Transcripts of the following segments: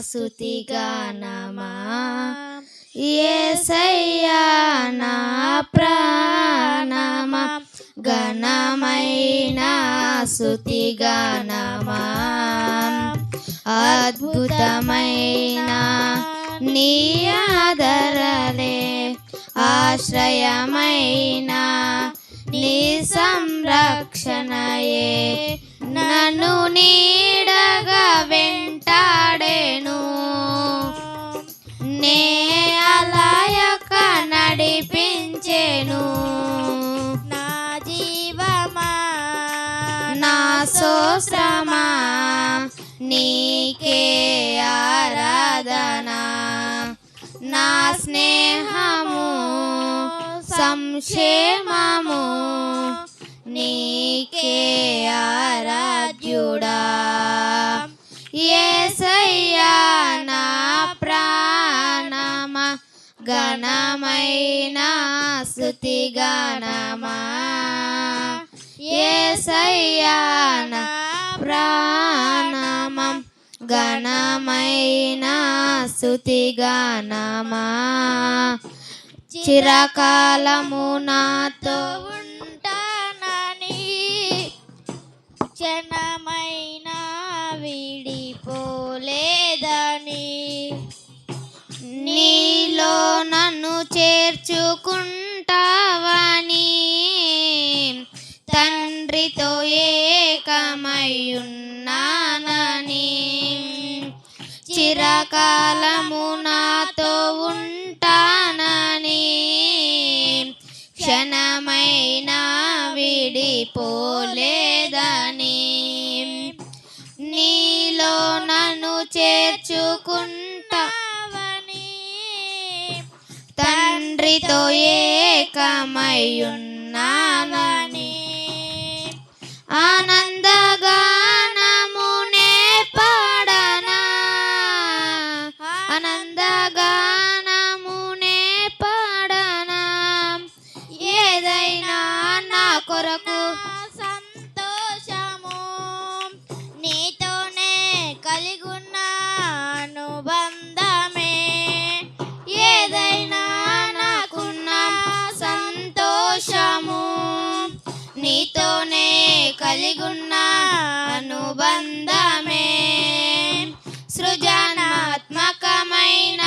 స్తుతిగానమా యేసయ్యా నా ప్రాణమా ఘనమైన స్తుతిగానమా అద్భుతమైన నీ ఆదరలే ఆశ్రయమైన నీ సంరక్షణయే నన్ను నీడగా వెంటాడేను నే అలయక నడిపించెను నా జీవమా నా స్తోత్రమా నీకే ఆరాధన నా స్నేహము సంక్షేమము నీకే ఆరాధ్యుడా యేసయ్యా నా ప్రాణమా ఘనమైన స్తుతిగానమా యేసయ్యా నా ప్రాణమా ఘనమైన స్తుతిగానమా చిరకాలము నాతో ఉంటానని క్షణమైన విడిపోలేదని నీలో నన్ను చేర్చుకుంటావని తండ్రితో ఏకమయ్యున్నానని చిరకాలము నాతో ఉంటానని క్షణమైన విడిపోలేదని నీలో నన్ను చేర్చుకుంటావని తండ్రితో ఏకమయ్యున్నానని ఆనందగానమునే పాడనా ఆనందగానమునే పాడనా ఏదైనా నా కొరకు సంతోషము నీతోనే కలిగున్న అనుబంధమే ఏదైనా నాకున్న సంతోషము నీతోనే కలిగున్న అనుబంధమే సృజనాత్మకమైన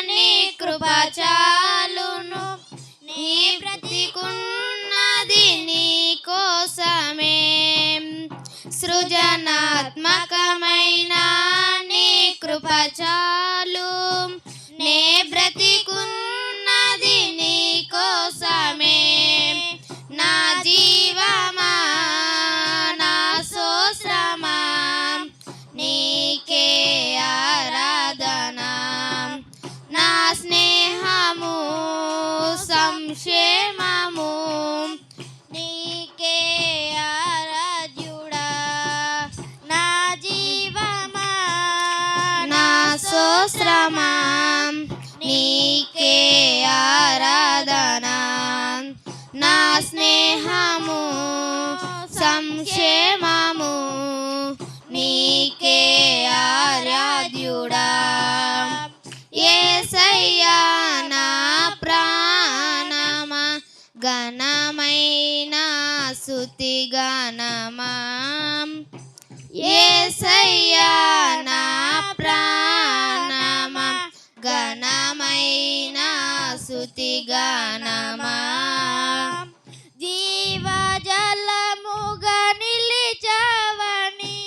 నీ కృప చాలును నీ బ్రతికున్నది నీ కోసమే సృజనాత్మకమైన నీ కృప చాలు నే బ్రతికున్నది నీ కోసమే నా జీవమా నా స్తోత్రమా నీకే ఆరాధన నా స్నేహము సంక్షేమము నీకే ఆరాధ్యుడా నా జీవమా నా స్తోత్రమా నీకే ఆరాధన నా స్నేహము సంక్షేమము నీకే ఆరాధ్యుడా యేసయ్యా నా ప్రాణమా ఘనమైన స్తుతిగానమా యేసయ్యా నా ప్రాణమా ఘనమైన స్తుతిగానమా జీవజలముగా నిలిచావని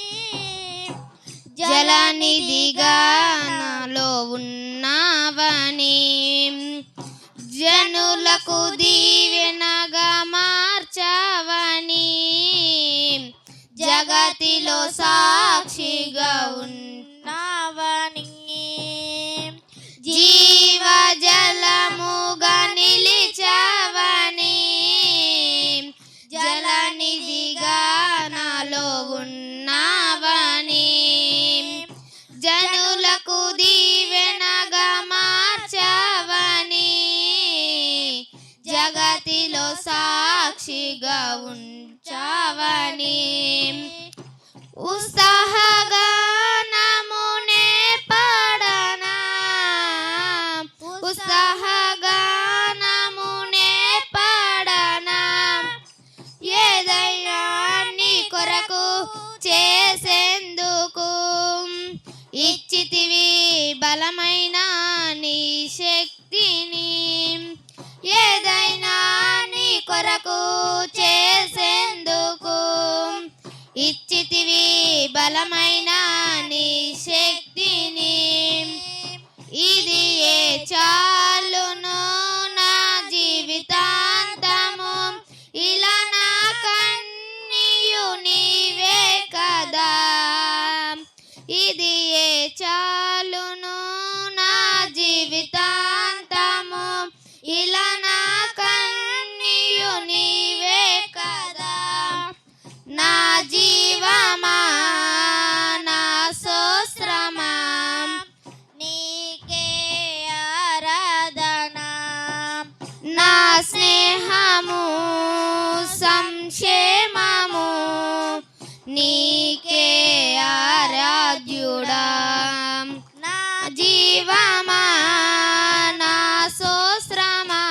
జలనిధిగా నాలో ఉన్నావని జనులకు దీవెనగా మార్చావని జగతిలో సాక్షిగా ఉన్నావని జీవజలముగా నిలిచావని జలనిధిగా నాలో ఉన్నావని జనులకు దీవెనగా మార్చావని జగతిలో సాక్షిగా ఉంచావని ఉత్సాహగానమునే పాడనా ఉత్సాహగానమునే పాడనా ఏదైనా నీ కొరకు చేసేందుకు ఇచ్చితివి బలమైన నీ శక్తిని ఏదైనా నీ కొరకు చేసేందుకు ఇచ్చితివి బలమైన నీ శక్తిని ఇది ఏ చాలును నా జీవితాంతము ఇలా నా కన్నీయు నీవే కదా ఇది ఏ చాలును నా జీవితాంతము ఇలా నా కన్నీయు నీవే కదా నా జీవమా నా స్తోత్రమా నీకే ఆరాధన నా స్నేహము సంక్షేమము నీకే ఆరాధ్యుడా నా జీవమా నా స్తోత్రమా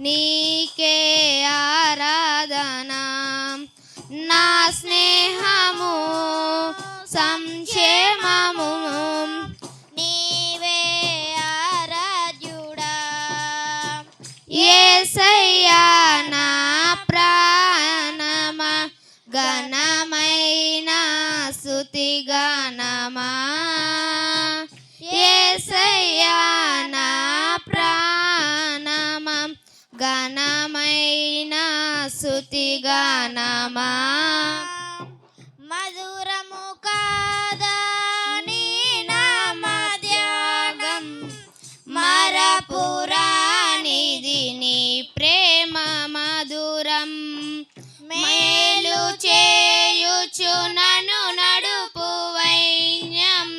నీకే ఆరాధన నా స్నేహము సంక్షేమము నీవే ఆరాధ్యుడా యేసయ్యా నా ప్రాణమా ఘనమైన స్తుతి గానమా యేసయ్యా నా ప్రాణమా ఘనమైన స్తుతి గానమా మధురము కాదా నీ నామ ధ్యానం మరపురానిది నీ ప్రేమ మధురం మేలు చేయుచు నన్ను నడుపు వైన్యం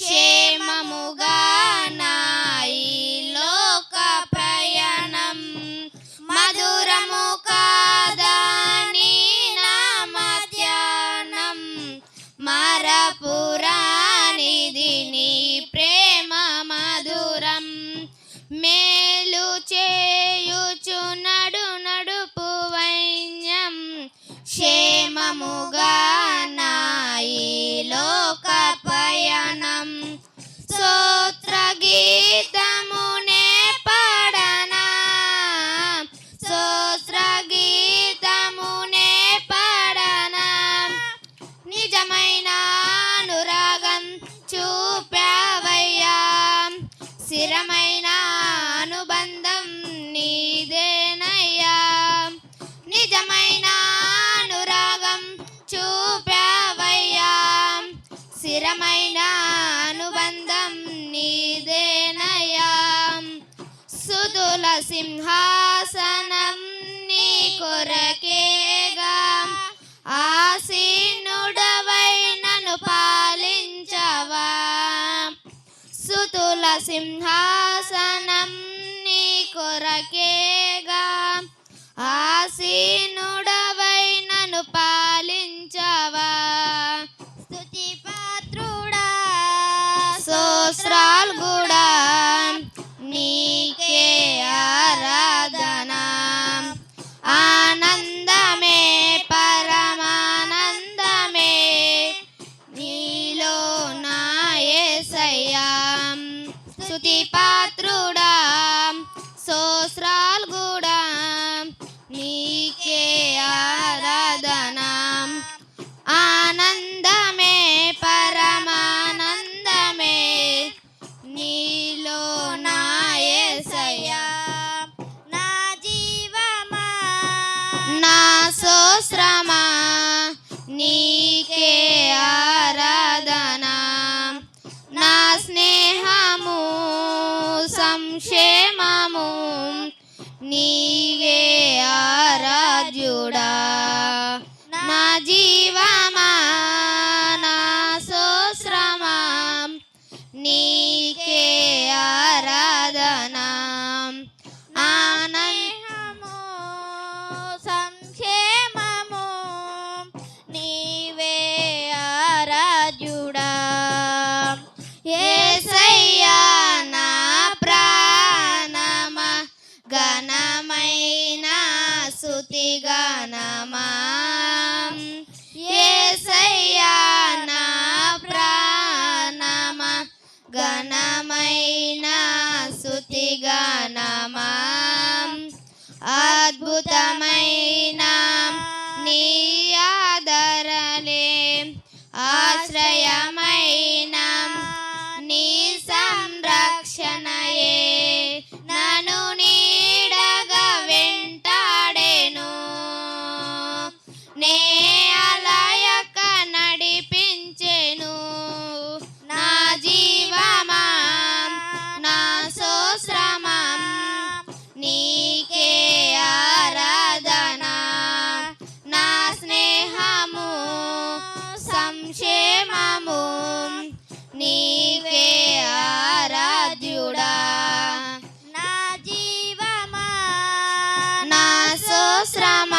క్షేమముగా నా ఈ లోక ప్రయాణం మధురము కాదా నీ నామ ధ్యానం మరపురానిది నీ ప్రేమ మధురం మేలు చేయుచు నడుపు వైన్యం క్షేమముగా నా ఈ లోక పయనం స్తోత్ర గీతమునే పాడనా స్తోత్ర గీతమునే పాడనా నిజమైన అనురాగం చూపావయ్యా స్థిరమైన అనుబంధం నీదేనయ్యా నిజమైన అనురాగం చూపావయ్యా స్థిరమైన అనుబంధం నీదేనయ్యా సుతుల సింహాసనం నీ కొరకేగా ఆసీనుడవై నన్ను పాలించవా సుతుల సింహాసనం నీ కొరకేగా ఆసీనుడవై నన్ను పాలించవా స్తుతి పాత్రుడా స్తోత్రాలు కూడా నీకే ఆరాధన ఆనందమే పరమానందమే నీలో నా యేసయ్యా స్తుతి పాత్రుడా స్తోత్రాలు కూడా నీకే ఆరాధన ఆనందమే పరమానందమే నీలో నా యేసయ్యా నా జీవమా నా స్తోత్రమా నీకే ఆరాధన నా స్నేహము సంక్షేమము నీవే ఆరాధ్యుడా నా జీవమా నా స్తోత్రమా నీకే ఆరాధన స్నేహము సంక్షేమము నీవే ఆరాధ్యుడా యేసయ్యా నా ప్రాణ గణమా యేసయ్యా నా ప్రాణమా ఘనమైన స్తుతి గణమా అద్భుతమైన నీ ఆదరణలే ఆశ్రయమైన నీ సంరక్షణయే నన్ను నీడగా వెంటాడెను నే అలయక నడిపించెను నా జీవమా నా సోశ్రమా నీకే ఆరాధన నా స్నేహము సంక్షేమము నీకే ఆరాధ్యుడా నా జీవమా నా సోశ్రమ